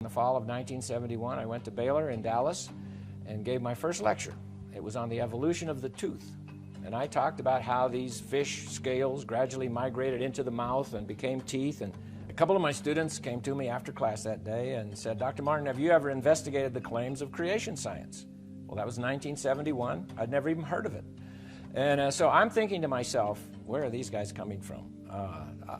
the fall of 1971, I went to Baylor in Dallas and gave my first lecture. It was on the evolution of the tooth. And I talked about how these fish scales gradually migrated into the mouth and became teeth. And a couple of my students came to me after class that day and said, Dr. Martin, have you ever investigated the claims of creation science? Well, that was 1971. I'd never even heard of it. And so I'm thinking to myself, where are these guys coming from?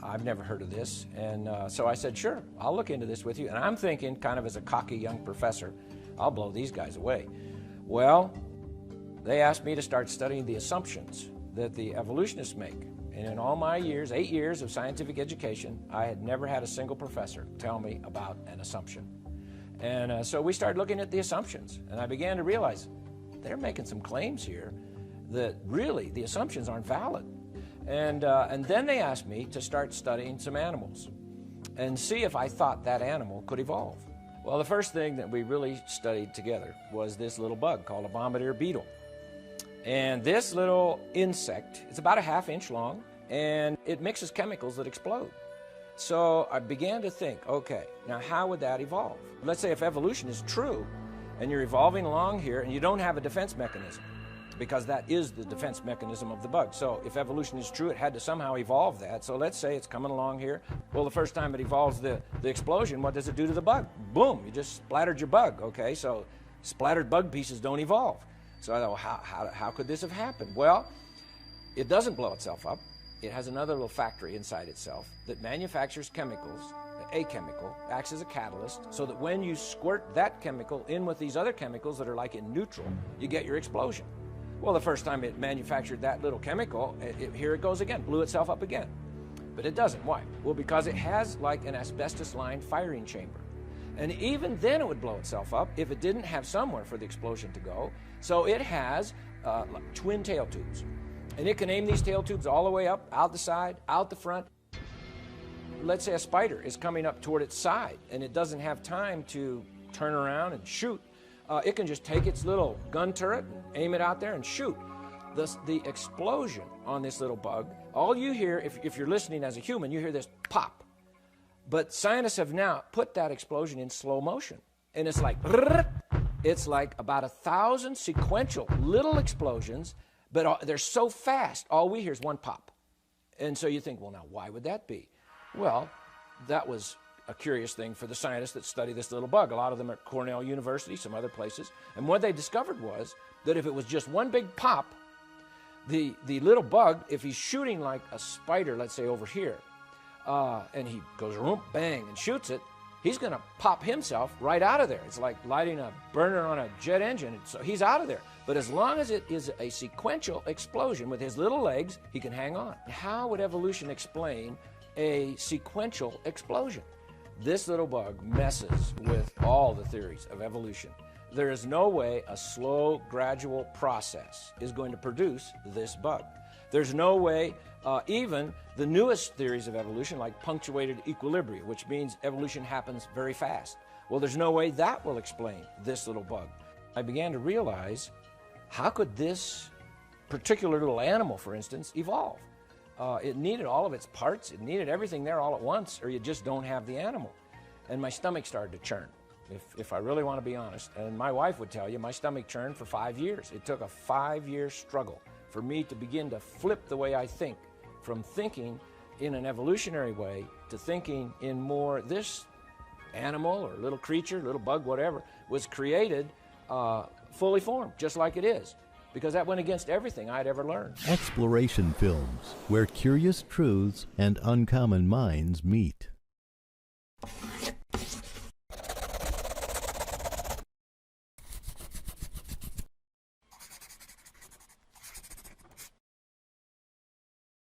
I've never heard of this. And so I said, sure, I'll look into this with you. And I'm thinking, kind of as a cocky young professor, I'll blow these guys away. Well, they asked me to start studying the assumptions that the evolutionists make. And in all my years, 8 years of scientific education, I had never had a single professor tell me about an assumption. And so we started looking at the assumptions, and I began to realize they're making some claims here that really the assumptions aren't valid. And then they asked me to start studying some animals and see if I thought that animal could evolve. Well, the first thing that we really studied together was this little bug called a bombardier beetle. And this little insect is about a ½ inch long, and it mixes chemicals that explode. So I began to think, okay, now how would that evolve? Let's say if evolution is true, and you're evolving along here, and you don't have a defense mechanism, because that is the defense mechanism of the bug. So if evolution is true, it had to somehow evolve that. So let's say it's coming along here. Well, the first time it evolves the explosion, what does it do to the bug? Boom, you just splattered your bug, okay? So splattered bug pieces don't evolve. So I thought, well, how could this have happened? Well, it doesn't blow itself up. It has another little factory inside itself that manufactures chemicals. A chemical acts as a catalyst so that when you squirt that chemical in with these other chemicals that are like in neutral, you get your explosion. Well, the first time it manufactured that little chemical, here it goes again, blew itself up again. But it doesn't. Why? Well, because it has like an asbestos-lined firing chamber. And even then it would blow itself up if it didn't have somewhere for the explosion to go. So it has like twin tail tubes. And it can aim these tail tubes all the way up, out the side, out the front. Let's say a spider is coming up toward its side and it doesn't have time to turn around and shoot. It can just take its little gun turret and aim it out there and shoot. The explosion on this little bug, all you hear, if you're listening as a human, you hear this pop. But scientists have now put that explosion in slow motion. And it's like about 1,000 sequential little explosions, but they're so fast, all we hear is one pop. And so you think, well, now, why would that be? Well, that was a curious thing for the scientists that study this little bug. A lot of them are at Cornell University, some other places. And what they discovered was that if it was just one big pop, the little bug, if he's shooting like a spider, let's say over here, and he goes whoop, bang, and shoots it, he's going to pop himself right out of there. It's like lighting a burner on a jet engine. So he's out of there. But as long as it is a sequential explosion with his little legs, he can hang on. How would evolution explain a sequential explosion? This little bug messes with all the theories of evolution. There is no way a slow, gradual process is going to produce this bug. There's no way even the newest theories of evolution, like punctuated equilibria, which means evolution happens very fast. Well, there's no way that will explain this little bug. I began to realize, how could this particular little animal, for instance, evolve? It needed all of its parts. It needed everything there all at once, or you just don't have the animal. And my stomach started to churn, if I really want to be honest. And my wife would tell you, my stomach churned for 5 years. It took a 5-year struggle for me to begin to flip the way I think, from thinking in an evolutionary way to thinking in more this animal or little creature, little bug, whatever, was created fully formed, just like it is. Because that went against everything I'd ever learned. Exploration films, where curious truths and uncommon minds meet.